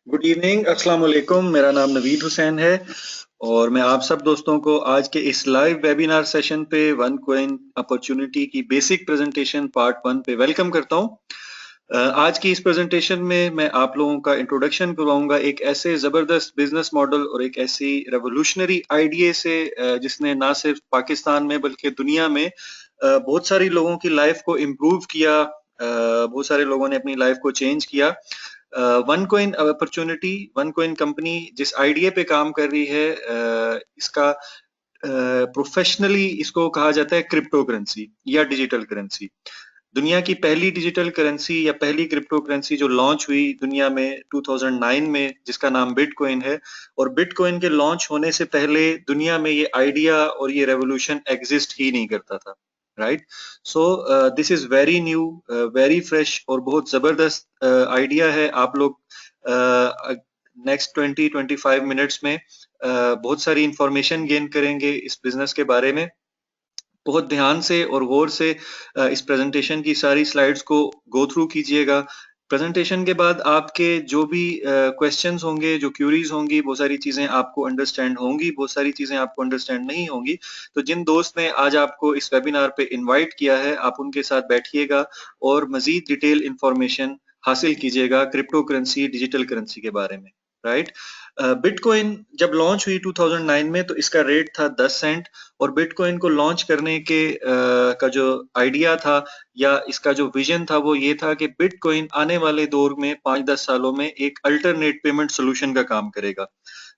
Good evening, अस्सलाम वालेकुम। मेरा नाम नवीद हुसैन है और मैं आप सब दोस्तों को आज के इस लाइव वेबिनार सेशन पे वन कॉइन अपॉर्चुनिटी की बेसिक प्रेजेंटेशन पार्ट 1 पे वेलकम करता हूं। आज की इस प्रेजेंटेशन में मैं आप लोगों का इंट्रोडक्शन करवाऊंगा एक ऐसे जबरदस्त बिजनेस मॉडल और एक ऐसी रेवोल्यूशनरी आइडिया से जिसने ना सिर्फ पाकिस्तान में बल्कि दुनिया में बहुत सारी लोगों की लाइफ को इम्प्रूव किया। बहुत सारे लोगों ने अपनी लाइफ को चेंज किया। One coin opportunity, one coin company जिस आइडिया पे काम कर रही है, इसका प्रोफेशनली इसको कहा जाता है क्रिप्टो करेंसी या डिजिटल करेंसी। दुनिया की पहली डिजिटल करेंसी या पहली क्रिप्टो करेंसी जो लॉन्च हुई दुनिया में 2009 में, जिसका नाम बिटकॉइन है। और बिटकॉइन के लॉन्च होने से पहले दुनिया में ये आइडिया और ये रेवोल्यूशन एग्जिस्ट ही नहीं करता था। Right. So this is very new, very fresh और बहुत जबरदस्त आइडिया है। आप लोग नेक्स्ट 20-25 मिनट्स में बहुत सारी इंफॉर्मेशन गेन करेंगे इस बिजनेस के बारे में। बहुत ध्यान से और गौर से इस प्रेजेंटेशन की सारी स्लाइड्स को गो थ्रू कीजिएगा। प्रेजेंटेशन के बाद आपके जो भी क्वेश्चंस होंगे, जो क्यूरीज होंगी, बहुत सारी चीजें आपको अंडरस्टैंड होंगी, बहुत सारी चीजें आपको अंडरस्टैंड नहीं होंगी। तो जिन दोस्त ने आज आपको इस वेबिनार पे इनवाइट किया है, आप उनके साथ बैठिएगा और मजीद डिटेल इंफॉर्मेशन हासिल कीजिएगा क्रिप्टो करेंसी, डिजिटल करेंसी के बारे में। राइट। बिटकॉइन जब लॉन्च हुई 2009 में तो इसका रेट था 10 सेंट। और बिटकॉइन को लॉन्च करने के का जो आइडिया था या इसका जो विजन था वो ये था कि बिटकॉइन आने वाले दौर में 5-10 सालों में एक अल्टरनेट पेमेंट सोल्यूशन का काम करेगा।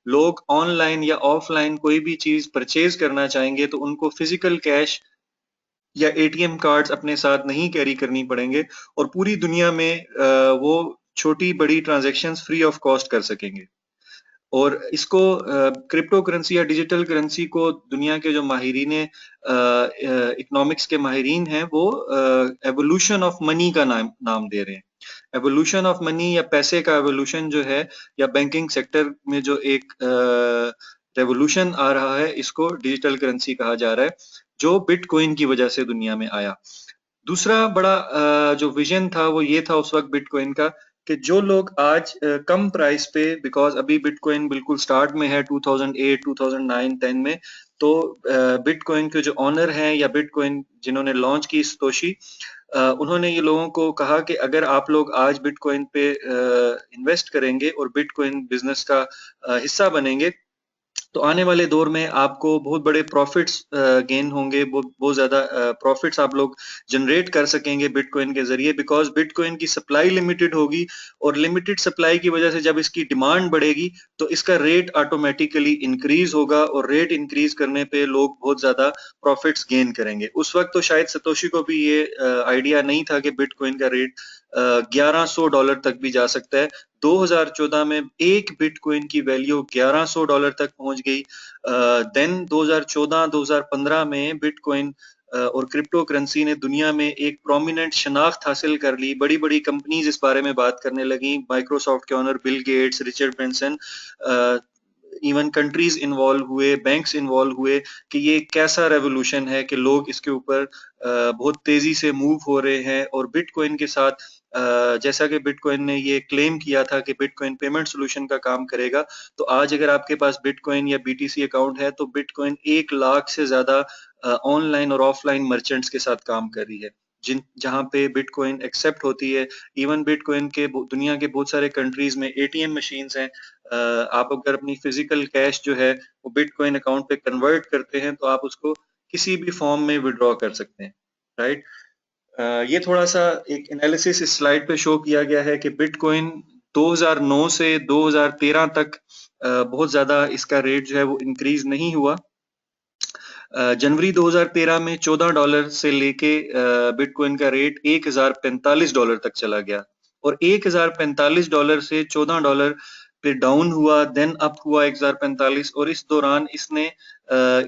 लोग ऑनलाइन या ऑफलाइन कोई भी चीज परचेज करना चाहेंगे तो उनको फिजिकल कैश या एटीएम कार्ड्स अपने साथ नहीं कैरी करनी पड़ेंगे और पूरी दुनिया में वो छोटी बड़ी ट्रांजैक्शंस फ्री ऑफ कॉस्ट कर सकेंगे। और इसको क्रिप्टो करेंसी या डिजिटल करेंसी को दुनिया के जो माहिरीन इकोनॉमिक्स के माहिरीन हैं वो एवोल्यूशन ऑफ मनी का नाम दे रहे हैं। एवोल्यूशन ऑफ मनी या पैसे का एवोल्यूशन जो है, या बैंकिंग सेक्टर में जो एक रेवोल्यूशन आ रहा है, इसको डिजिटल करेंसी कहा जा रहा है, जो बिटकॉइन की वजह से दुनिया में आया। दूसरा बड़ा जो विजन था वो ये था उस वक्त बिटकॉइन का कि जो लोग आज कम प्राइस पे, बिकॉज अभी बिटकॉइन बिल्कुल स्टार्ट में है 2008, 2009, 10 में। तो बिटकॉइन के जो ऑनर हैं या बिटकॉइन जिन्होंने लॉन्च की सतोशी, उन्होंने ये लोगों को कहा कि अगर आप लोग आज बिटकॉइन पे इन्वेस्ट करेंगे और बिटकॉइन बिजनेस का हिस्सा बनेंगे तो आने वाले दौर में आपको बहुत बड़े प्रॉफिट्स गेन होंगे, बहुत ज्यादा प्रॉफिट्स आप लोग जनरेट कर सकेंगे बिटकॉइन के जरिए, बिकॉज बिटकॉइन की सप्लाई लिमिटेड होगी और लिमिटेड सप्लाई की वजह से जब इसकी डिमांड बढ़ेगी तो इसका रेट ऑटोमेटिकली इंक्रीज होगा और रेट इंक्रीज करने पे लोग बहुत ज्यादा प्रॉफिट्स गेन करेंगे। उस वक्त तो शायद सतोशी को भी ये आइडिया नहीं था कि बिटकॉइन का रेट $1100 तक भी जा सकता है। 2014 में एक बिटकॉइन की वैल्यू $1100 तक पहुंच गई। देन 2014-2015 में बिटकॉइन और क्रिप्टो करेंसी ने दुनिया में एक प्रोमिनेंट शनाख्त हासिल कर ली। बड़ी बड़ी कंपनीज इस बारे में बात करने लगी। माइक्रोसॉफ्ट के owner Bill Gates, Richard Branson, even countries involve हुए, बैंक्स इन्वॉल्व हुए कि ये कैसा रेवोल्यूशन है कि लोग इसके ऊपर बहुत तेजी से मूव हो रहे हैं। और बिटकॉइन के साथ जैसा कि बिटकॉइन ने ये क्लेम किया था कि बिटकॉइन पेमेंट सोल्यूशन का काम करेगा, तो आज अगर आपके पास बिटकॉइन या बीटीसी अकाउंट है तो बिटकॉइन 1 लाख से ज्यादा ऑनलाइन और ऑफलाइन मर्चेंट्स के साथ काम कर रही है जिन जहां पे बिटकॉइन एक्सेप्ट होती है। इवन बिटकॉइन के दुनिया के बहुत सारे कंट्रीज में एटीएम मशीन्स हैं। आप अगर अपनी फिजिकल कैश जो है वो बिटकॉइन अकाउंट पे कन्वर्ट करते हैं तो आप उसको किसी भी फॉर्म में विड्रॉ कर सकते हैं। राइट। ये थोड़ा सा एक एनालिसिस इस स्लाइड पे शो किया गया है कि बिटकॉइन 2009 से 2013 तक बहुत ज्यादा इसका रेट जो है वो इंक्रीज नहीं हुआ। जनवरी 2013 में $14 से लेके बिटकॉइन का रेट $1045 तक चला गया और $1045 से $14 पे डाउन हुआ, देन अप हुआ 1045, और इस दौरान इसने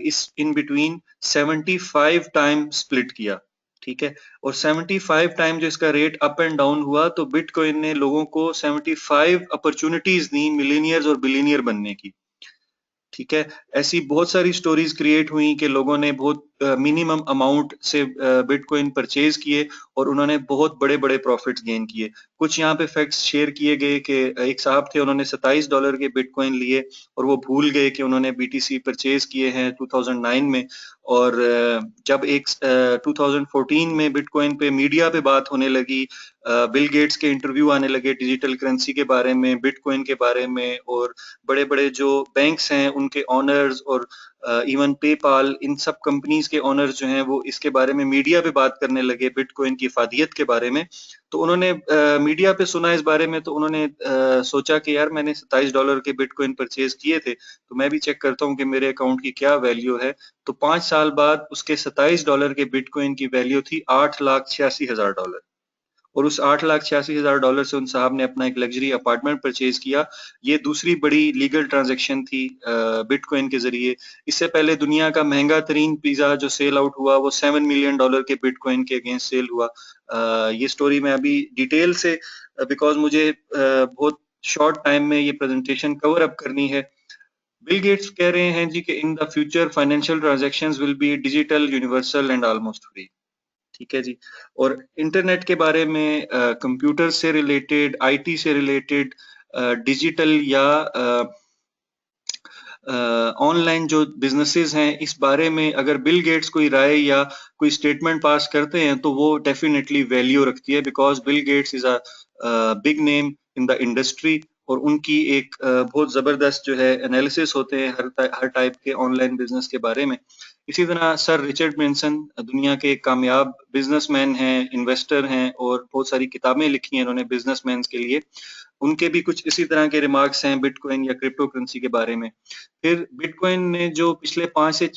इस इन बिटवीन 75 टाइम स्प्लिट किया। ठीक है। और 75 टाइम जो इसका रेट अप एंड डाउन हुआ तो बिटकॉइन ने लोगों को 75 अपॉर्चुनिटीज दी मिलीनियर्स और बिलीनियर बनने की। ठीक है। ऐसी बहुत सारी स्टोरीज क्रिएट हुई कि लोगों ने बहुत मिनिमम अमाउंट से बिटकॉइन परचेज किए और उन्होंने बहुत बड़े बड़े प्रॉफिट्स गेन किए। कुछ यहाँ पे फैक्ट्स शेयर किए गए कि एक साहब थे, उन्होंने $27 के बिटकॉइन लिए और वो भूल गए कि उन्होंने बीटीसी परचेज किए हैं 2009 में। और जब 2014 में बिटकॉइन पे मीडिया पे बात होने लगी, बिल गेट्स के इंटरव्यू आने लगे डिजिटल करेंसी के बारे में, बिटकॉइन के बारे में, और बड़े बड़े जो बैंक्स हैं उनके ऑनर्स और इवन पेपाल, इन सब कंपनीज के ऑनर्स जो हैं वो इसके बारे में मीडिया पे बात करने लगे बिटकॉइन की इफादियत के बारे में। तो उन्होंने मीडिया पे सुना इस बारे में, तो उन्होंने सोचा कि यार मैंने $27 के बिटकॉइन परचेज किए थे, तो मैं भी चेक करता हूँ कि मेरे अकाउंट की क्या वैल्यू है। तो 5 साल बाद उसके $27 के बिटकॉइन की वैल्यू थी $8,86,000, और उस $8,86,000 से उन साहब ने अपना एक लग्जरी अपार्टमेंट परचेज किया। ये दूसरी बड़ी लीगल ट्रांजैक्शन थी बिटकॉइन के जरिए। इससे पहले दुनिया का महंगा तरीन पिज्जा जो सेल आउट हुआ वो $7 मिलियन के बिटकॉइन के अगेंस्ट सेल हुआ। ये स्टोरी मैं अभी डिटेल से, बिकॉज मुझे बहुत शॉर्ट टाइम में ये प्रेजेंटेशन कवर अप करनी है। बिल गेट्स कह रहे हैं जी कि in the future financial transactions will be digital, universal and almost free. ठीक है जी। और इंटरनेट के बारे में, कंप्यूटर से रिलेटेड, आईटी से रिलेटेड, डिजिटल या ऑनलाइन जो बिजनेसेस हैं, इस बारे में अगर बिल गेट्स कोई राय या कोई स्टेटमेंट पास करते हैं तो वो डेफिनेटली वैल्यू रखती है, because Bill Gates is a big name in the industry, और उनकी एक बहुत जबरदस्त जो है एनालिसिस होते हैं हर टाइप के ऑनलाइन बिजनेस के बारे में। इसी तरह सर रिचर्ड ब्रेंसन दुनिया के एक कामयाब बिजनेसमैन हैं, इन्वेस्टर हैं, और बहुत सारी किताबें लिखी हैं इन्होंने बिजनेसमैन के लिए। उनके भी कुछ इसी तरह के रिमार्क्स हैं बिटकॉइन या क्रिप्टो करेंसी के बारे में। फिर बिटकॉइन ने जो पिछले 5 से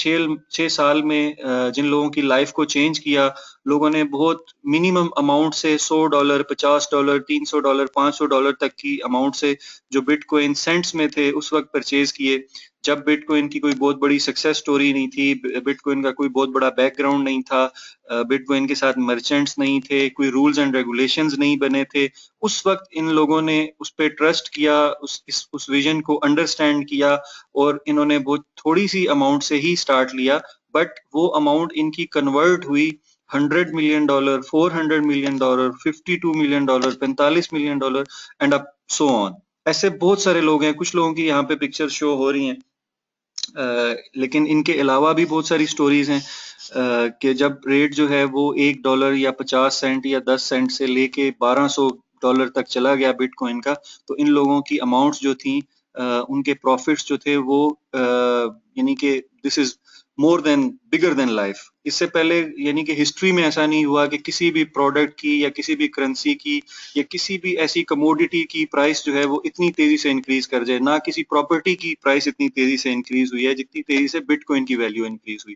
6 साल में जिन लोगों की लाइफ को चेंज किया, लोगों ने बहुत मिनिमम अमाउंट से $100, $50, $300, $500 तक की अमाउंट से जो बिटकॉइन सेंट्स में थे उस वक्त परचेज किए, जब बिटकॉइन की कोई बहुत बड़ी सक्सेस स्टोरी नहीं थी, बिटकॉइन का कोई बहुत बड़ा बैकग्राउंड नहीं था, बिटकॉइन के साथ मर्चेंट्स नहीं थे, कोई रूल्स एंड रेगुलेशंस नहीं बने थे। उस वक्त इन लोगों ने उस पे ट्रस्ट किया, उस विजन को अंडरस्टैंड किया, और इन्होंने बहुत थोड़ी सी अमाउंट से ही स्टार्ट लिया, बट वो अमाउंट इनकी कन्वर्ट हुई $100 million, $400 million, $52 million, $45 million and up so on. ऐसे बहुत सारे लोग हैं, कुछ लोगों की यहाँ पे पिक्चर शो हो रही हैं, लेकिन इनके अलावा भी बहुत सारी स्टोरीज हैं कि जब रेट जो है वो $1 या 50 सेंट या 10 सेंट से लेके $1200 तक चला गया बिटकॉइन का, तो इन लोगों की अमाउंट्स जो थी, उनके प्रॉफिट्स जो थे वो यानी कि this is more than bigger than life. इससे पहले यानी कि हिस्ट्री में ऐसा नहीं हुआ कि किसी भी प्रोडक्ट की या किसी भी करेंसी की या किसी भी ऐसी कमोडिटी की प्राइस जो है वो इतनी तेजी से इंक्रीज कर जाए, ना किसी प्रॉपर्टी की प्राइस इतनी तेजी से इंक्रीज हुई है जितनी तेजी से बिटकॉइन की वैल्यू इंक्रीज हुई।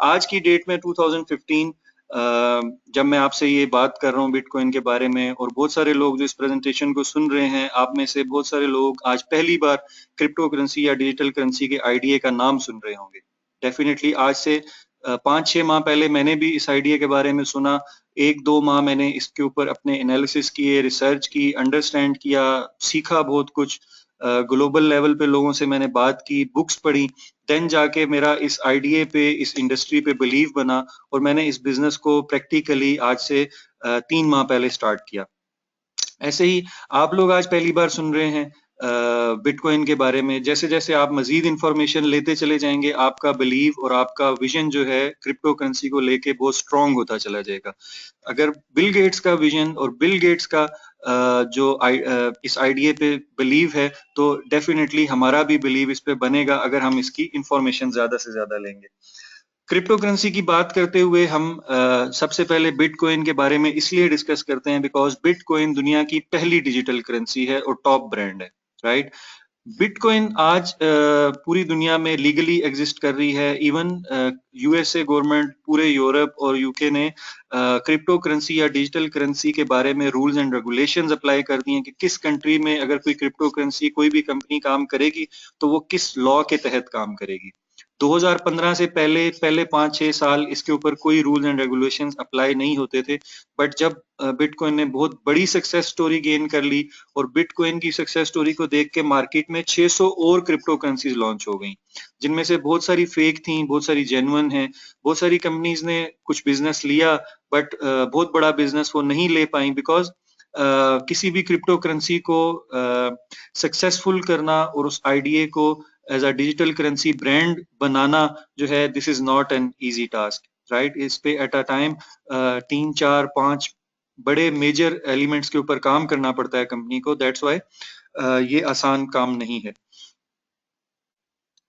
आज की डेट में 2015, जब मैं आपसे ये बात कर रहा हूँ बिटकॉइन के बारे में, और बहुत सारे लोग जो इस प्रेजेंटेशन को सुन रहे हैं, आप में से बहुत सारे लोग आज पहली बार क्रिप्टो करेंसी या डिजिटल करेंसी के आइडिया का नाम सुन रहे होंगे। डेफिनेटली आज से 5-6 माह पहले मैंने भी इस आइडिया के बारे में सुना। 1-2 माह मैंने इसके ऊपर अपने एनालिसिस किए, रिसर्च की, अंडरस्टैंड किया, सीखा बहुत कुछ, ग्लोबल लेवल पे लोगों से मैंने बात की, बुक्स पढ़ी, देन जाके मेरा इस आइडिया पे, इस इंडस्ट्री पे बिलीव बना, और मैंने इस बिजनेस को प्रैक्टिकली आज से 3 माह पहले स्टार्ट किया। ऐसे ही आप लोग आज पहली बार सुन रहे हैं बिटकॉइन के बारे में। जैसे जैसे आप मजीद इंफॉर्मेशन लेते चले जाएंगे, आपका बिलीव और आपका विजन जो है क्रिप्टो करेंसी को लेके बहुत स्ट्रांग होता चला जाएगा। अगर बिल गेट्स का विजन और बिल गेट्स का इस आइडिया पे बिलीव है, तो डेफिनेटली हमारा भी बिलीव इस पे बनेगा अगर हम इसकी इंफॉर्मेशन ज्यादा से ज्यादा लेंगे। क्रिप्टो करेंसी की बात करते हुए हम सबसे पहले बिटकॉइन के बारे में इसलिए डिस्कस करते हैं बिकॉज बिटकॉइन दुनिया की पहली डिजिटल करेंसी है और टॉप ब्रांड है, राइट। बिटकॉइन आज पूरी दुनिया में लीगली एग्जिस्ट कर रही है। इवन यूएसए गवर्नमेंट, पूरे यूरोप और यूके ने क्रिप्टो करेंसी या डिजिटल करेंसी के बारे में रूल्स एंड रेगुलेशंस अप्लाई कर दिए हैं कि किस कंट्री में अगर कोई क्रिप्टो करेंसी, कोई भी कंपनी काम करेगी तो वो किस लॉ के तहत काम करेगी। 2015 से पहले पहले 5-6 साल इसके ऊपर कोई रूल्स एंड रेगुलेशंस अप्लाई नहीं होते थे, बट जब बिटकॉइन ने बहुत बड़ी सक्सेस स्टोरी गेन कर ली और बिटकॉइन की सक्सेस स्टोरी को देख के मार्केट में 600 और क्रिप्टो करेंसीज लॉन्च हो गई, जिनमें से बहुत सारी फेक थी, बहुत सारी जेन्युइन है, बहुत सारी कंपनीज ने कुछ बिजनेस लिया, बट बहुत बड़ा बिजनेस वो नहीं ले पाई बिकॉज किसी भी क्रिप्टो करेंसी को सक्सेसफुल करना और उस आइडिया को as a digital currency brand बनाना जो है, this is not an easy task, right. इस पे एट अ टाइम 3-4-5 बड़े मेजर एलिमेंट्स के ऊपर काम करना पड़ता है कंपनी को, दैट्स वाई ये आसान काम नहीं है।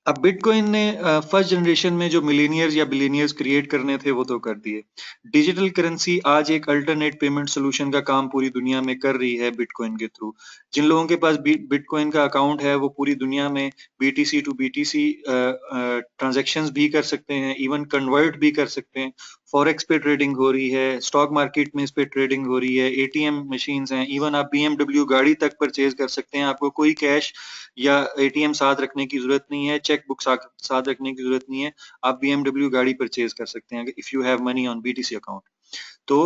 अब बिटकॉइन ने फर्स्ट जनरेशन में जो मिलीनियर्स या बिलियनियर्स क्रिएट करने थे वो तो कर दिए। डिजिटल करेंसी आज एक अल्टरनेट पेमेंट सोल्यूशन का काम पूरी दुनिया में कर रही है बिटकॉइन के थ्रू। जिन लोगों के पास बिटकॉइन का अकाउंट है वो पूरी दुनिया में बीटीसी टू बीटीसी ट्रांजैक्शंस भी कर सकते हैं, इवन कन्वर्ट भी कर सकते हैं। फॉरेक्स पे ट्रेडिंग हो रही है, स्टॉक मार्केट में इस पे ट्रेडिंग हो रही है, एटीएम मशीन्स हैं, इवन आप बीएमडब्ल्यू गाड़ी तक परचेज कर सकते हैं। आपको कोई कैश या एटीएम साथ रखने की जरूरत नहीं है, चेक बुक साथ रखने की जरूरत नहीं है, आप बीएमडब्ल्यू गाड़ी परचेज कर सकते हैं if you have money on BTC account. तो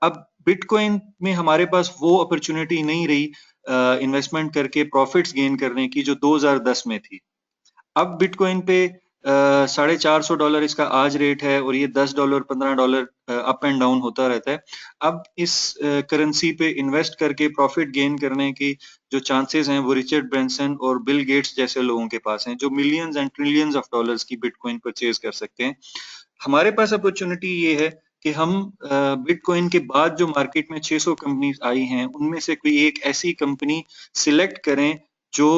अब बिटकॉइन में हमारे पास वो अपॉर्चुनिटी नहीं रही इन्वेस्टमेंट करके प्रॉफिट्स गेन करने की जो 2010 में थी। अब बिटकॉइन पे $450 इसका आज रेट है और ये $10 $15 अप एंड डाउन होता रहता है। अब इस करेंसी पे इन्वेस्ट करके प्रॉफिट गेन करने की जो चांसेस हैं वो रिचर्ड ब्रांसन और बिल गेट्स जैसे लोगों के पास हैं, जो millions and trillions of dollars की बिटकॉइन परचेज कर सकते हैं। हमारे पास अपॉर्चुनिटी ये है कि हम बिटकॉइन के बाद जो मार्केट में 600 कंपनीज आई हैं उनमें से कोई एक ऐसी कंपनी सिलेक्ट करें जो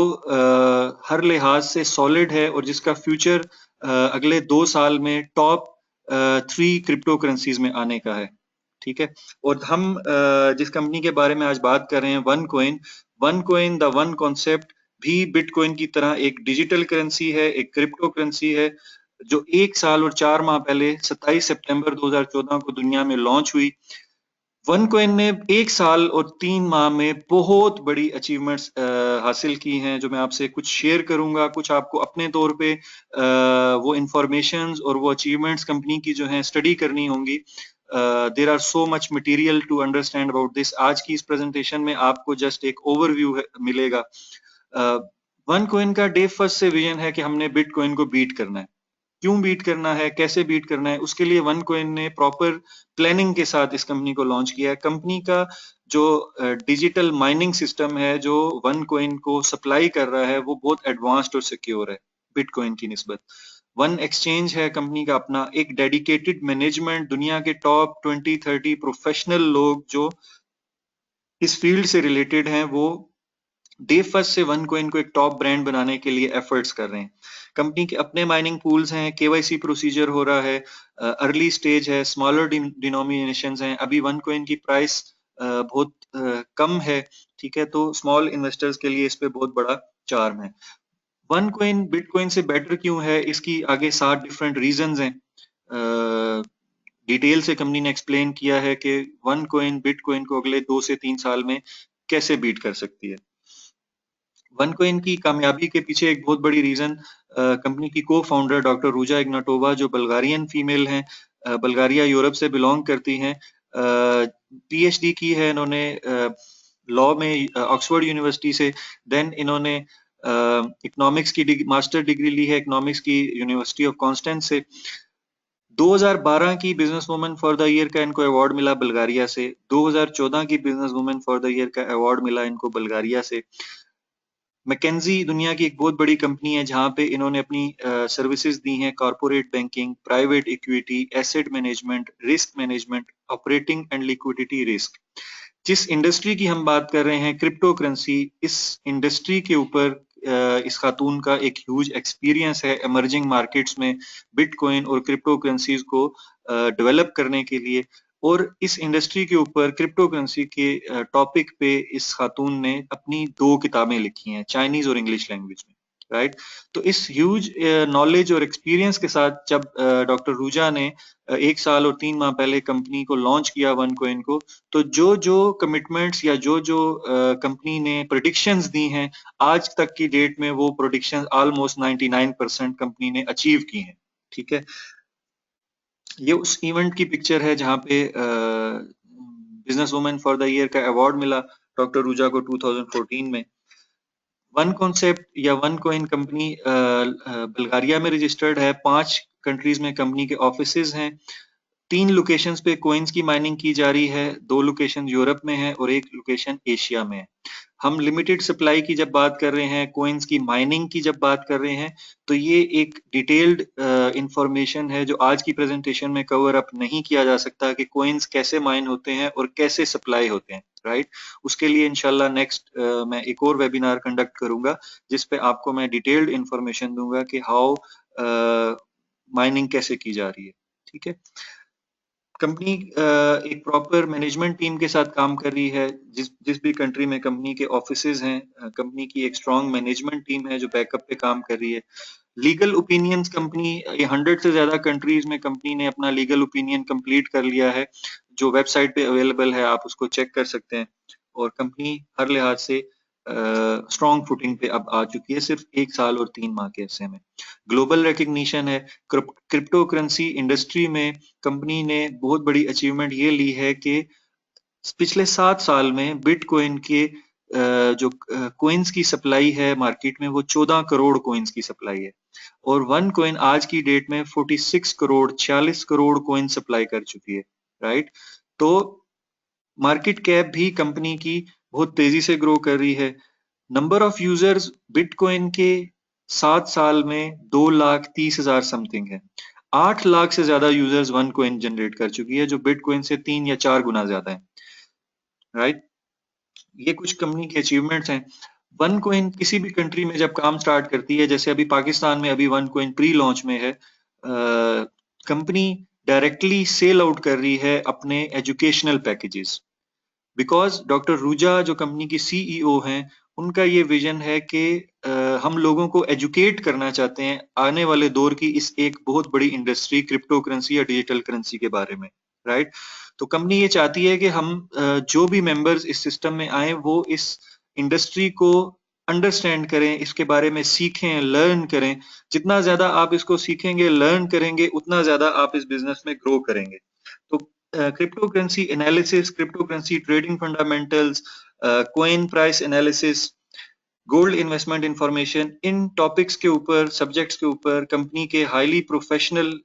हर लिहाज से सॉलिड है और जिसका फ्यूचर अगले 2 साल में टॉप 3 क्रिप्टो करेंसीज में आने का है, ठीक है। और हम जिस कंपनी के बारे में आज बात कर रहे हैं, one coin the one concept भी बिटकॉइन की तरह एक डिजिटल करेंसी है, एक क्रिप्टो करेंसी है, जो 1 साल और 4 माह पहले 27 सितंबर 2014 को दुनिया में लॉन्च हुई। वन कॉइन ने 1 साल और 3 माह में बहुत बड़ी अचीवमेंट्स हासिल की हैं, जो मैं आपसे कुछ शेयर करूंगा। कुछ आपको अपने तौर पे वो इंफॉर्मेशंस और वो अचीवमेंट्स कंपनी की जो हैं स्टडी करनी होंगी। There are so much material to understand about this. आज की इस प्रेजेंटेशन में आपको जस्ट एक ओवरव्यू मिलेगा। वन कॉइन का डे फर्स्ट से विजन है कि हमने बिटकॉइन को बीट करना है। क्यों बीट करना है, कैसे बीट करना है, उसके लिए वन कॉइन ने प्रॉपर प्लानिंग के साथ इस कंपनी को लॉन्च किया है। कंपनी का जो डिजिटल माइनिंग सिस्टम है जो वन कॉइन को सप्लाई कर रहा है वो बहुत एडवांस्ड और सिक्योर है बिटकॉइन की निस्बत। वन एक्सचेंज है कंपनी का अपना, एक डेडिकेटेड मैनेजमेंट, दुनिया के टॉप 20-30 प्रोफेशनल लोग जो इस फील्ड से रिलेटेड हैं वो डे फर्स्ट से वन कॉइन को एक टॉप ब्रांड बनाने के लिए एफर्ट्स कर रहे हैं। कंपनी के अपने माइनिंग पूल्स हैं, केवाईसी प्रोसीजर हो रहा है, अर्ली स्टेज है, स्मॉलर डिनोमिनेशंस हैं। अभी वन कॉइन की प्राइस बहुत कम है, ठीक है, तो स्मॉल इन्वेस्टर्स के लिए इस पे बहुत बड़ा चार्म है। वन कॉइन बिटकॉइन से बेटर क्यों है, इसकी आगे 7 डिफरेंट रीजंस हैं। डिटेल से कंपनी ने एक्सप्लेन किया है कि वन कॉइन बिटकॉइन को अगले 2 से 3 साल में कैसे बीट कर सकती है। वन कॉइन की कामयाबी के पीछे एक बहुत बड़ी रीजन कंपनी की को फाउंडर डॉक्टर रूजा इग्नाटोवा, जो बल्गारियन फीमेल हैं, बल्गारिया यूरोप से बिलोंग करती हैं, पीएचडी की है इन्होंने लॉ में ऑक्सफोर्ड यूनिवर्सिटी से। देन इन्होंने इकोनॉमिक्स की मास्टर डिग्री ली है इकोनॉमिक्स की यूनिवर्सिटी ऑफ कॉन्स्टेंस से। 2012 की business women for the year का इनको अवार्ड मिला बल्गारिया से। 2014 की business women for the year का अवार्ड मिला इनको बल्गारिया से। मैकेंजी दुनिया की एक बहुत बड़ी कंपनी है जहां पे इन्होंने अपनी सर्विसेज दी हैं, corporate banking, private equity, asset management, risk management, operating and liquidity risk. जिस इंडस्ट्री की हम बात कर रहे हैं, क्रिप्टो करेंसी, इस इंडस्ट्री के ऊपर इस खातून का एक ह्यूज एक्सपीरियंस है इमर्जिंग मार्केट्स में बिटकॉइन और क्रिप्टो करेंसीज को डेवलप करने के लिए। और इस इंडस्ट्री के ऊपर क्रिप्टो करेंसी के टॉपिक पे इस खातून ने अपनी 2 किताबें लिखी हैं, चाइनीज और इंग्लिश लैंग्वेज में, राइट। तो इस ह्यूज नॉलेज और एक्सपीरियंस के साथ जब डॉक्टर रूजा ने 1 साल और 3 माह पहले कंपनी को लॉन्च किया वन कोइन को, तो जो जो कमिटमेंट्स या जो जो कंपनी ने प्रेडिक्शंस दी हैं, आज तक की डेट में वो प्रेडिक्शंस ऑलमोस्ट 99% कंपनी ने अचीव की हैं। ठीक है, ये उस इवेंट की पिक्चर है जहाँ पे business women for the year का अवार्ड मिला डॉक्टर रूजा को 2014 में। वन कॉन्सेप्ट या वन कोइन कंपनी बल्गारिया में रजिस्टर्ड है, 5 कंट्रीज में कंपनी के ऑफिसेज हैं, 3 लोकेशंस पे कोइंस की माइनिंग की जा रही है, 2 लोकेशन यूरोप में है और 1 लोकेशन एशिया में है। हम लिमिटेड सप्लाई की जब बात कर रहे हैं, कोइंस की माइनिंग की जब बात कर रहे हैं, तो ये एक डिटेल्ड इंफॉर्मेशन है जो आज की प्रेजेंटेशन में कवर अप नहीं किया जा सकता कि कोइंस कैसे माइन होते हैं और कैसे सप्लाई होते हैं, राइट। उसके लिए इंशाल्लाह नेक्स्ट मैं एक और वेबिनार कंडक्ट करूंगा जिस पे आपको मैं डिटेल्ड इंफॉर्मेशन दूंगा कि हाउ माइनिंग कैसे की जा रही है। ठीक है, कंपनी एक प्रॉपर मैनेजमेंट टीम के साथ काम कर रही है। जिस भी कंट्री में कंपनी के ऑफिसेज हैं, कंपनी की एक स्ट्रॉन्ग मैनेजमेंट टीम है जो बैकअप पे काम कर रही है। लीगल ओपिनियंस कंपनी 100 से ज्यादा कंट्रीज में कंपनी ने अपना लीगल ओपिनियन कंप्लीट कर लिया है, जो वेबसाइट पे अवेलेबल है, आप उसको चेक कर सकते हैं। और कंपनी हर लिहाज से स्ट्रॉन्ग फुटिंग पे अब आ चुकी है सिर्फ 1 साल और 3 माह के अरसे में। ग्लोबल रिकग्निशन है। क्रिप्टो करेंसी इंडस्ट्री में कंपनी ने बहुत बड़ी अचीवमेंट ये ली है कि पिछले 7 साल में बिटकॉइन के जो कोइंस की सप्लाई है मार्केट में, वो 14 करोड़ कोइंस की सप्लाई है और वन कोइन आज की डेट में 46 करोड़ 46 करोड़ कोइन सप्लाई कर चुकी है, राइट। तो मार्केट कैप भी कंपनी की बहुत तेजी से ग्रो कर रही है। नंबर ऑफ यूजर्स बिटकॉइन के 7 साल में 2,30,000 समथिंग है। 8 लाख से ज्यादा यूजर्स वन कोइन जनरेट कर चुकी है, जो बिटकॉइन से 3 या 4 गुना ज्यादा है, राइट। ये कुछ कंपनी के अचीवमेंट्स हैं। वन कोइन किसी भी कंट्री में जब काम स्टार्ट करती है, जैसे अभी पाकिस्तान में अभी वन कोइन प्री लॉन्च में है, कंपनी डायरेक्टली सेल आउट कर रही है अपने educational packages, because doctor Ruja जो कंपनी की सीईओ हैं, उनका ये विजन है कि हम लोगों को एजुकेट करना चाहते हैं आने वाले दौर की इस एक बहुत बड़ी इंडस्ट्री क्रिप्टो करेंसी या डिजिटल करेंसी के बारे में, राइट। तो कंपनी ये चाहती है कि हम जो भी मेंबर्स इस सिस्टम में आए वो इस इंडस्ट्री को अंडरस्टैंड करें, इसके बारे में सीखें, लर्न करें। जितना ज्यादा आप इसको सीखेंगे, लर्न करेंगे, उतना ज्यादा आप इस बिजनेस में ग्रो करेंगे। तो crypto currency analysis, crypto currency trading fundamentals, coin price analysis, gold investment information, इन टॉपिक्स के ऊपर, सब्जेक्ट्स के ऊपर कंपनी के highly professional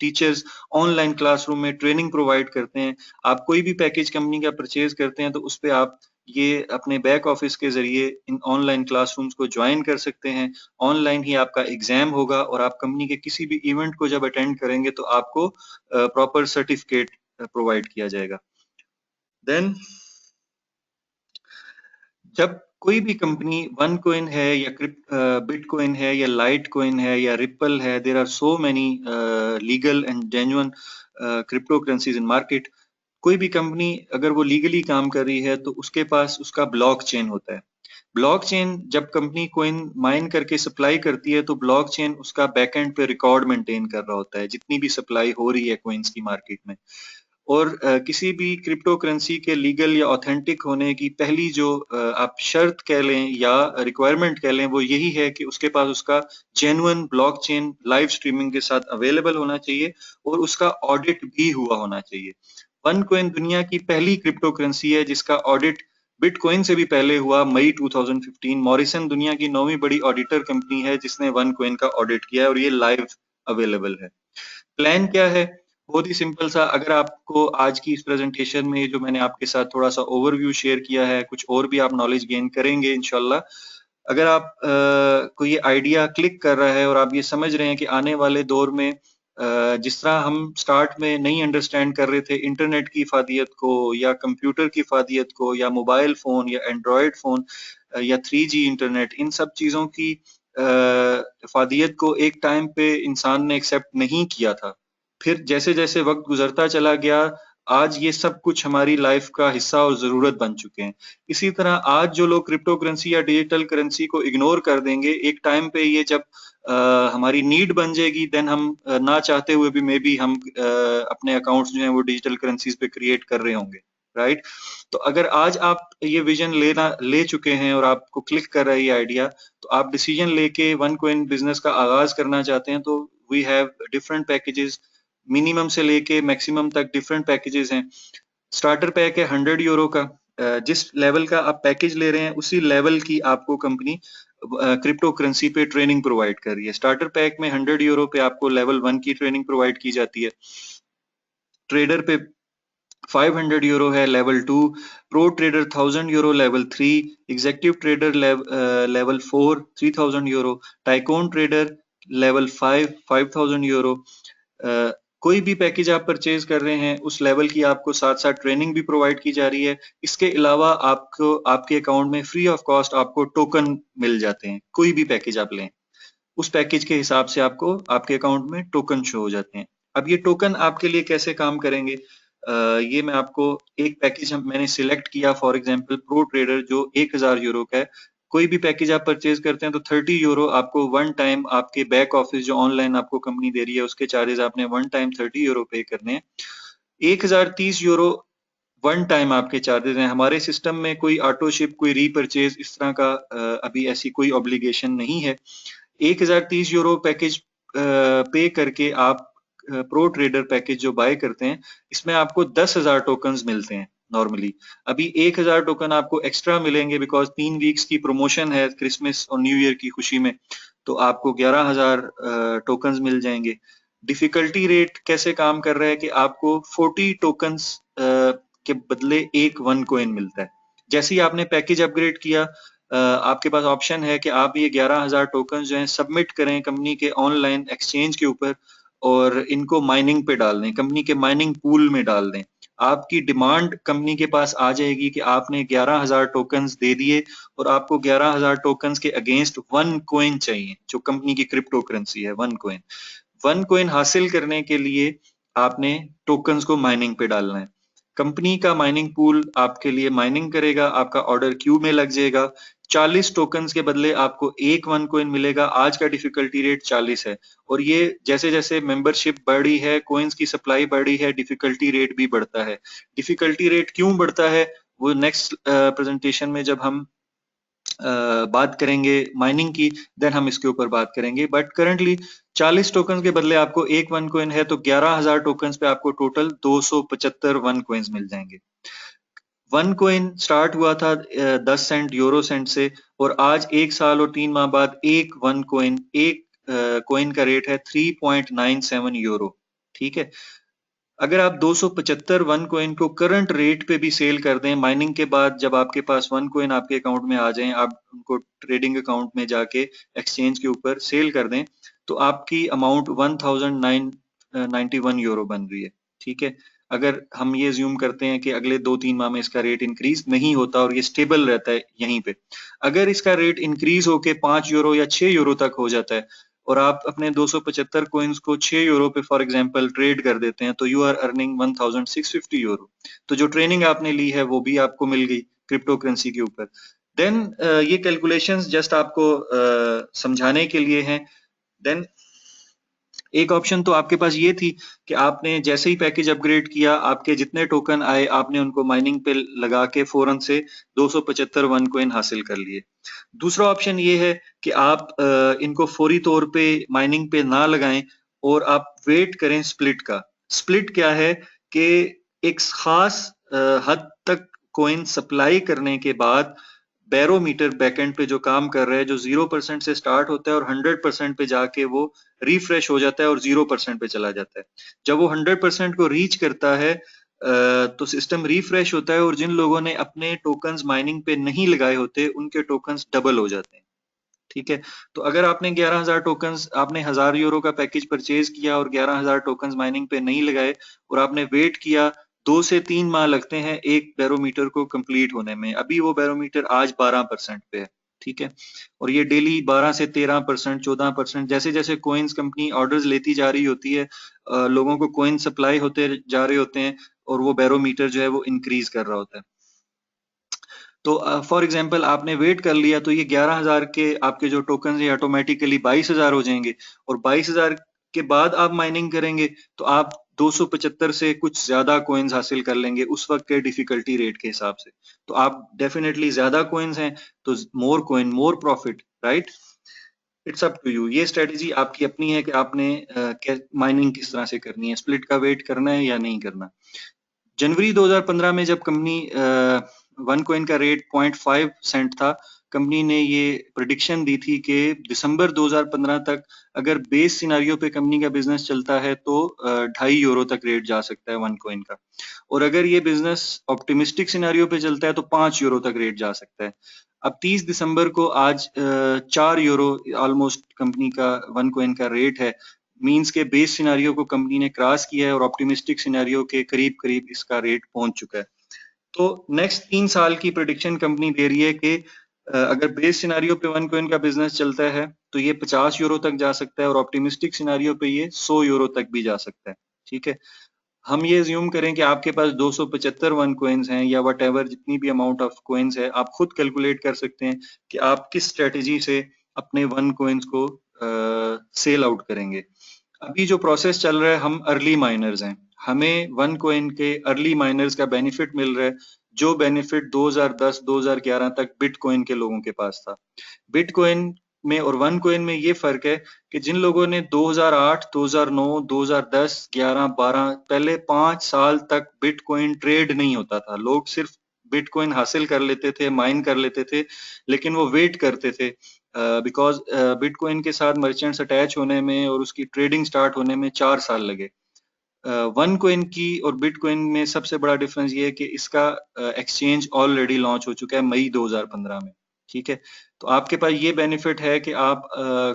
teachers online classroom में ट्रेनिंग प्रोवाइड करते हैं। आप कोई भी पैकेज कंपनी का परचेज करते हैं तो उस पे आप ये अपने बैक ऑफिस के जरिए इन ऑनलाइन क्लासरूम्स को ज्वाइन कर सकते हैं। ऑनलाइन ही आपका एग्जाम होगा और आप कंपनी के किसी भी इवेंट को जब अटेंड करेंगे तो आपको प्रॉपर सर्टिफिकेट प्रोवाइड किया जाएगा। देन जब कोई भी कंपनी वन कोइन है या बिटकॉइन है या लाइट कोइन है या रिपल है, there are so many legal and genuine crypto currencies in market. कोई भी कंपनी अगर वो लीगली काम कर रही है तो उसके पास उसका ब्लॉक चेन होता है। ब्लॉक चेन जब कंपनी कोइन माइन करके सप्लाई करती है तो ब्लॉक चेन उसका बैकएंड पे रिकॉर्ड मेंटेन कर रहा होता है जितनी भी सप्लाई हो रही है कोइंस की मार्केट में। और किसी भी क्रिप्टो करेंसी के लीगल या ऑथेंटिक होने की पहली जो आप शर्त कह लें या रिक्वायरमेंट कह लें, वो यही है कि उसके पास उसका जेन्युइन ब्लॉकचेन लाइव स्ट्रीमिंग के साथ अवेलेबल होना चाहिए और उसका ऑडिट भी हुआ होना चाहिए। वन कोइन दुनिया की पहली क्रिप्टो करेंसी है जिसका ऑडिट बिटकॉइन से भी पहले हुआ, मई 2015। मॉरिसन दुनिया की 9वीं बड़ी ऑडिटर कंपनी है जिसने वन कोइन का ऑडिट किया है और ये लाइव अवेलेबल है। प्लान क्या है? बहुत ही सिंपल सा। अगर आपको आज की इस प्रेजेंटेशन में जो मैंने आपके साथ थोड़ा सा ओवरव्यू शेयर किया है, कुछ और भी आप नॉलेज गेन करेंगे इंशाल्लाह। अगर आप को ये आइडिया क्लिक कर रहा है और आप ये समझ रहे हैं कि आने वाले दौर में जिस तरह हम स्टार्ट में नहीं अंडरस्टैंड कर रहे थे इंटरनेट की इफादियत को या कंप्यूटर की इफादियत को या मोबाइल फोन या एंड्रॉयड फोन या 3G इंटरनेट, इन सब चीजों की इफादियत को एक टाइम पे इंसान ने एक्सेप्ट नहीं किया था। फिर जैसे जैसे वक्त गुजरता चला गया, आज ये सब कुछ हमारी लाइफ का हिस्सा और जरूरत बन चुके हैं। इसी तरह आज जो लोग क्रिप्टो करेंसी या डिजिटल करेंसी को इग्नोर कर देंगे, एक टाइम पे ये जब हमारी नीड बन जाएगी, देन हम ना चाहते हुए भी मे बी हम अपने अकाउंट्स जो हैं वो डिजिटल करेंसीज पे क्रिएट कर रहे होंगे, राइट? तो अगर आज आप ये विजन ले चुके हैं और आपको क्लिक कर रहा है ये आइडिया, तो आप डिसीजन लेके वन कॉइन बिजनेस का आगाज करना चाहते हैं, तो we have different packages, minimum से लेके मैक्सिमम तक डिफरेंट पैकेजेस हैं। स्टार्टर पैक है 100 यूरो का। जिस लेवल का आप पैकेज ले रहे हैं उसी लेवल की आपको कंपनी क्रिप्टो करेंसी पे ट्रेनिंग प्रोवाइड कर रही है। स्टार्टर पैक में 100 यूरो पे आपको लेवल 1 की ट्रेनिंग प्रोवाइड की जाती है। ट्रेडर पे 500 यूरो है level 2, pro trader 1000 euro level 3, executive trader level 4 3000 euro, tycoon trader level 5 5000 euro. कोई भी पैकेज आप परचेज कर रहे हैं उस लेवल की आपको साथ साथ ट्रेनिंग भी प्रोवाइड की जा रही है। इसके अलावा आपको आपके अकाउंट में फ्री ऑफ कॉस्ट आपको टोकन मिल जाते हैं। कोई भी पैकेज आप लें उस पैकेज के हिसाब से आपको आपके अकाउंट में टोकन शो हो जाते हैं। अब ये टोकन आपके लिए कैसे काम करेंगे, ये मैं आपको एक पैकेज मैंने सिलेक्ट किया, फॉर एग्जांपल प्रो ट्रेडर जो 1000 यूरो का है। कोई भी पैकेज आप परचेज करते हैं तो 30 यूरो आपको वन टाइम आपके बैक ऑफिस जो ऑनलाइन आपको कंपनी दे रही है उसके चार्जेस आपने वन टाइम 30 यूरो पे करने हैं। 1030 यूरो वन टाइम आपके चार्जेस हैं। हमारे सिस्टम में कोई ऑटो शिप, कोई रीपरचेज इस तरह का अभी ऐसी कोई ऑब्लिगेशन नहीं है। 1030 यूरो पैकेज पे करके आप प्रो ट्रेडर पैकेज जो बाय करते हैं इसमें आपको 10,000 टोकन्स मिलते हैं नॉर्मली। अभी 1000 टोकन आपको एक्स्ट्रा मिलेंगे बिकॉज 3 वीक्स की प्रमोशन है क्रिसमस और न्यू ईयर की खुशी में, तो आपको 11,000 टोकन्स मिल जाएंगे। डिफिकल्टी रेट कैसे काम कर रहा है कि आपको 40 टोकन्स के बदले एक वन कॉइन मिलता है। जैसे ही आपने पैकेज अपग्रेड किया, आपके पास ऑप्शन है कि आप ये 11,000 टोकन जो हैं सबमिट करें कंपनी के ऑनलाइन एक्सचेंज के ऊपर और इनको माइनिंग पे डाल दें, कंपनी के माइनिंग पूल में डाल दें। आपकी डिमांड कंपनी के पास आ जाएगी कि आपने 11,000 टोकन्स दे दिए और आपको 11,000 टोकन्स के अगेंस्ट वन कॉइन चाहिए जो कंपनी की क्रिप्टो करेंसी है, वन कॉइन। वन कॉइन हासिल करने के लिए आपने टोकन्स को माइनिंग पे डालना है। कंपनी का माइनिंग पूल आपके लिए माइनिंग करेगा, आपका ऑर्डर क्यू में लग जाएगा। 40 टोकन्स के बदले आपको एक वन कॉइन मिलेगा। आज का डिफिकल्टी रेट 40 है और ये जैसे जैसे मेंबरशिप बढ़ी है, कॉइन्स की सप्लाई बढ़ी है, डिफिकल्टी रेट भी बढ़ता है। डिफिकल्टी रेट क्यों बढ़ता है वो नेक्स्ट प्रेजेंटेशन में जब हम बात करेंगे माइनिंग की, देन हम इसके ऊपर बात करेंगे। बट करंटली 40 टोकन के बदले आपको एक वन कॉइन है तो 11,000 टोकन पे आपको टोटल 275 वन कॉइन्स मिल जाएंगे। वन कॉइन स्टार्ट हुआ था 10 सेंट यूरो सेंट से और आज 1 साल और 3 माह बाद एक वन कॉइन, एक कॉइन का रेट है 3.97 यूरो। ठीक है, अगर आप 275 वन कॉइन को करंट रेट पे भी सेल कर दें माइनिंग के बाद, जब आपके पास वन कॉइन आपके अकाउंट में आ जाएं, आप उनको ट्रेडिंग अकाउंट में जाके एक्सचेंज के ऊपर सेल कर दें, तो आपकी अमाउंट 1091 यूरो बन रही है। ठीक है, अगर हम ये ज्यूम करते हैं कि अगले 2-3 माह में इसका रेट इंक्रीज नहीं होता और ये स्टेबल रहता है यहीं पे, अगर इसका रेट इंक्रीज होके 5 यूरो या 6 यूरो तक हो जाता है और आप अपने 275 कॉइन्स को 6 यूरो पे फॉर एग्जांपल ट्रेड कर देते हैं तो यू आर अर्निंग 1650 यूरो। तो जो ट्रेनिंग आपने ली है वो भी आपको मिल गई क्रिप्टो करेंसी के ऊपर। देन ये कैलकुलेशंस जस्ट आपको समझाने के लिए हैं। देन एक ऑप्शन तो आपके पास ये थी कि आपने जैसे ही पैकेज अपग्रेड किया, आपके जितने टोकन आए आपने उनको माइनिंग पे लगा के फौरन से 275 वन कॉइन हासिल कर लिए। दूसरा ऑप्शन ये है कि आप इनको फौरी तौर पे माइनिंग पे ना लगाएं और आप वेट करें स्प्लिट का। स्प्लिट क्या है कि एक खास हद तक कॉइन सप्लाई करने के बाद बैरोमीटर बैकएंड पे जो काम कर रहा है, जो 0% से स्टार्ट होता है और 100% पे जाके वो रिफ्रेश हो जाता है और 0% पे चला जाता है। जब वो 100% को रीच करता है तो सिस्टम रिफ्रेश होता है और जिन लोगों ने अपने टोकन्स माइनिंग पे नहीं लगाए होते उनके टोकन्स डबल हो जाते हैं। ठीक है, तो अगर आपने 11,000 टोकन्स, आपने 1000 यूरो का पैकेज परचेज किया और 11,000 टोकन्स माइनिंग पे नहीं लगाए और आपने वेट किया, 2 से 3 माह लगते हैं एक बैरोमीटर को कंप्लीट होने में। अभी वो बैरोमीटर आज 12% पे है। ठीक है, और ये डेली 12 से 13%, 14% जैसे जैसे कॉइन्स कंपनी ऑर्डर्स लेती जा रही होती है, लोगों को कॉइन सप्लाई होते जा रहे होते हैं और वो बैरोमीटर जो है वो इंक्रीज कर रहा होता है। तो फॉर एग्जांपल आपने वेट कर लिया तो ये 11,000 के आपके जो टोकन है ऑटोमेटिकली 22,000 हो जाएंगे, और 22,000 के बाद आप माइनिंग करेंगे तो आप 275 से कुछ ज्यादा कोइंस हासिल कर लेंगे उस वक्त के डिफिकल्टी रेट के हिसाब से। तो आप डेफिनेटली ज्यादा कोइंस हैं तो more coin more profit, right? It's up to you. ये स्ट्रेटेजी आपकी अपनी है कि आपने माइनिंग किस तरह से करनी है, स्प्लिट का वेट करना है या नहीं करना। जनवरी 2015 में जब कंपनी वन कॉइन का रेट 0.5 सेंट था, कंपनी ने ये प्रिडिक्शन दी थी कि दिसंबर 2015 तक अगर बेस सिनारियो पे कंपनी का बिजनेस चलता है तो 2.5 यूरो तक रेट जा सकता है वन कॉइन का, और अगर ये बिजनेस ऑप्टिमिस्टिक सिनारियो पे चलता है तो 5 यूरो तक रेट जा सकता है। अब 30 दिसंबर को आज 4 यूरो ऑलमोस्ट कंपनी का वन कॉइन का रेट है, मींस के बेस सिनेरियो को कंपनी ने क्रॉस किया है और ऑप्टिमिस्टिक सिनेरियो के करीब करीब इसका रेट पहुंच चुका है। तो नेक्स्ट 3 साल की प्रेडिक्शन कंपनी दे रही है कि अगर बेस सिनेरियो पे वन कॉइन का बिजनेस चलता है तो ये 50 यूरो तक जा सकता है, और ऑप्टिमिस्टिक सिनेरियो पे ये 100 यूरो तक भी जा सकता है। ठीक है, हम ये ज्यूम करें कि आपके पास 275 वन कॉइन्स हैं या वट एवर जितनी भी अमाउंट ऑफ कॉइन्स है, आप खुद कैलकुलेट कर सकते हैं कि आप किस स्ट्रेटेजी से अपने वन कॉइन्स को सेल आउट करेंगे। अभी जो प्रोसेस चल रहा है, हम अर्ली माइनर्स हैं, हमें वन कॉइन के अर्ली माइनर्स का बेनिफिट मिल रहा है, जो बेनिफिट 2010-2011 तक बिटकॉइन के लोगों के पास था। बिटकॉइन में और वन कॉइन में ये फर्क है कि जिन लोगों ने 2008, 2009, 2010, 11, 12 पहले 5 साल तक बिटकॉइन ट्रेड नहीं होता था, लोग सिर्फ बिटकॉइन हासिल कर लेते थे, माइन कर लेते थे, लेकिन वो वेट करते थे बिकॉज बिटकॉइन के साथ मर्चेंट्स अटैच होने में और उसकी ट्रेडिंग स्टार्ट होने में 4 साल लगे। वन कॉइन की और बिटकॉइन में सबसे बड़ा डिफरेंस ये है कि इसका एक्सचेंज ऑलरेडी लॉन्च हो चुका है मई 2015 में। ठीक है, तो आपके पास ये बेनिफिट है कि आप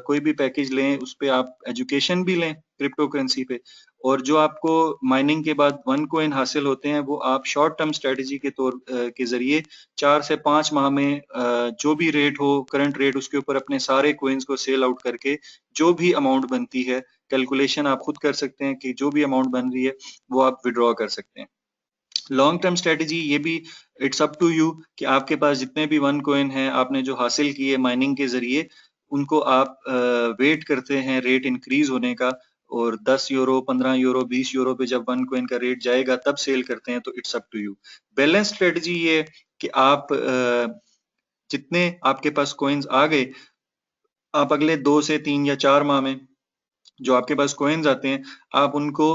कोई भी पैकेज लें उस पे आप एजुकेशन भी लें क्रिप्टो करेंसी पे, और जो आपको माइनिंग के बाद वन कॉइन हासिल होते हैं वो आप शॉर्ट टर्म स्ट्रेटेजी के तौर के जरिए 4 से 5 माह में जो भी रेट हो करंट रेट उसके ऊपर अपने सारे कॉइन्स को सेल आउट करके जो भी अमाउंट बनती है, कैलकुलेशन आप खुद कर सकते हैं कि जो भी अमाउंट बन रही है वो आप विड्रॉ कर सकते हैं। लॉन्ग टर्म स्ट्रेटेजी ये भी इट्स अप टू यू कि आपके पास जितने भी वन कॉइन हैं आपने जो हासिल किए माइनिंग के जरिए, उनको आप वेट करते हैं रेट इंक्रीज होने का, और 10 यूरो, 15 यूरो, 20 यूरो पे जब वन कॉइन का रेट जाएगा तब सेल करते हैं। तो it's up to you. Balance strategy ये कि आप जितने आपके पास कॉइन्स आ गए, आप अगले 2 से 3 या 4 माह में जो आपके पास कॉइन्स आते हैं आप उनको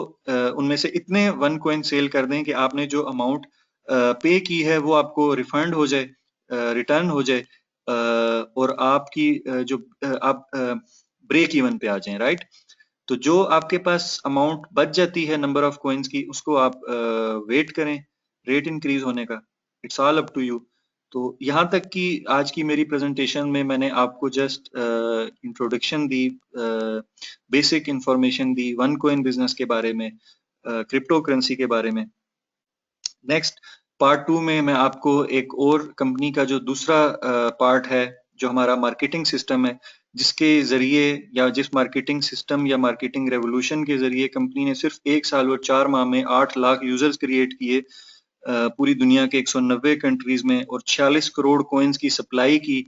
उनमें से इतने वन कॉइन सेल कर दें कि आपने जो अमाउंट पे की है वो आपको रिफंड हो जाए, रिटर्न हो जाए, और आपकी जो आप ब्रेक इवन पे आ जाएं, राइट? तो जो आपके पास अमाउंट बच जाती है नंबर ऑफ कॉइन्स की, उसको आप वेट करें रेट इंक्रीज होने का। It's all up to you. तो यहाँ तक कि आज की मेरी प्रेजेंटेशन में मैंने आपको जस्ट इंट्रोडक्शन दी, बेसिक इंफॉर्मेशन दी वन कॉइन बिजनेस के बारे में, क्रिप्टो करेंसी के बारे में। नेक्स्ट पार्ट 2 में मैं आपको एक और कंपनी का जो दूसरा पार्ट है, जो हमारा मार्केटिंग सिस्टम है, जिसके जरिए या जिस मार्केटिंग सिस्टम या मार्केटिंग रेवोल्यूशन के जरिए कंपनी ने सिर्फ 1 साल और 4 माह में 8 लाख यूजर्स क्रिएट किए पूरी दुनिया के 190 कंट्रीज में, और 46 करोड़ कॉइन्स की सप्लाई की।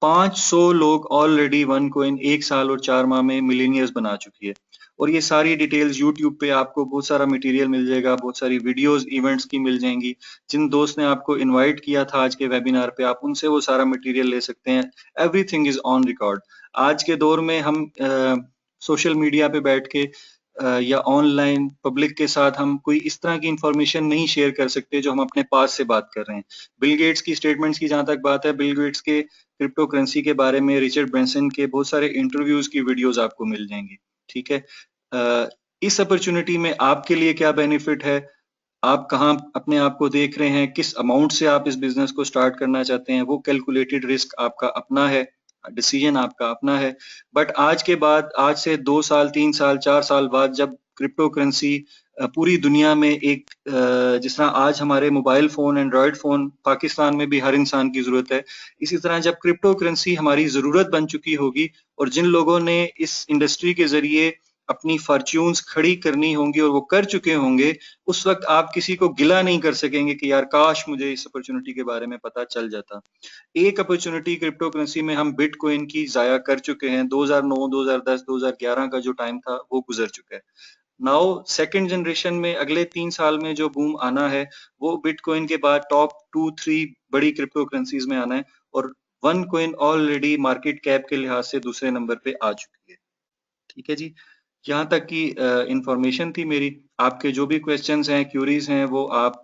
500 लोग ऑलरेडी वन कॉइन 1 साल और 4 माह में मिलीनियर्स बना चुकी है। और ये सारी डिटेल्स यूट्यूब पे आपको बहुत सारा मटेरियल मिल जाएगा, बहुत सारी वीडियोस इवेंट्स की मिल जाएंगी। जिन दोस्त ने आपको इनवाइट किया था आज के वेबिनार पे, आप उनसे वो सारा मटेरियल ले सकते हैं। Everything is on record. आज के दौर में हम सोशल मीडिया पे बैठ के या ऑनलाइन पब्लिक के साथ हम कोई इस तरह की इंफॉर्मेशन नहीं शेयर कर सकते जो हम अपने पास से बात कर रहे हैं। बिल गेट्स की स्टेटमेंट्स की जहां तक बात है, बिल गेट्स के क्रिप्टो करेंसी के बारे में रिचर्ड ब्रेंसन के बहुत सारे इंटरव्यूज की वीडियोस आपको मिल जाएंगी। ठीक है, इस अपॉर्चुनिटी में आपके लिए क्या बेनिफिट है, आप कहाँ अपने आप को देख रहे हैं, किस अमाउंट से आप इस बिजनेस को स्टार्ट करना चाहते हैं, वो कैलकुलेटेड रिस्क आपका अपना है, डिसीजन आपका अपना है। बट आज के बाद, आज से 2 साल, 3 साल, 4 साल बाद जब क्रिप्टो करेंसी पूरी दुनिया में एक जिस तरह आज हमारे mobile phone, Android phone Pakistan में भी हर इंसान की जरूरत है, इसी तरह जब क्रिप्टो करेंसी हमारी जरूरत बन चुकी होगी और जिन लोगों ने इस इंडस्ट्री के जरिए अपनी फॉर्च्यून्स खड़ी करनी होंगी और वो कर चुके होंगे, उस वक्त आप किसी को गिला नहीं कर सकेंगे कि यार काश मुझे इस अपॉर्चुनिटी के बारे में पता चल जाता। एक अपॉर्चुनिटी क्रिप्टो करेंसी में हम बिटकॉइन की जाया कर चुके हैं। 2009, 2010, 2011 का जो टाइम था वो गुजर चुका है। नाउ सेकंड जनरेशन में अगले 3 साल में जो बूम आना है वो बिटकॉइन के बाद टॉप 2-3 बड़ी क्रिप्टो करेंसीज में आना है, और one coin already market cap के लिहाज से दूसरे नंबर पे आ चुकी है। ठीक है जी, यहाँ तक की इंफॉर्मेशन थी मेरी। आपके जो भी क्वेश्चंस हैं, क्यूरीज हैं, वो आप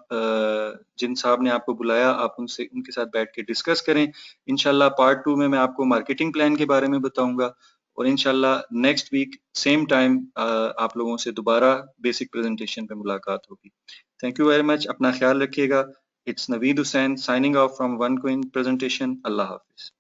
जिन साहब ने आपको बुलाया आप उनके साथ बैठ के डिस्कस करें। इंशाल्लाह पार्ट 2 में मैं आपको मार्केटिंग प्लान के बारे में बताऊंगा, और इंशाल्लाह नेक्स्ट वीक सेम टाइम आप लोगों से दोबारा बेसिक प्रेजेंटेशन पे मुलाकात होगी। थैंक यू वेरी मच, अपना ख्याल रखिएगा। It's Naveed Hussain signing off from one coin presentation. Allah Hafiz.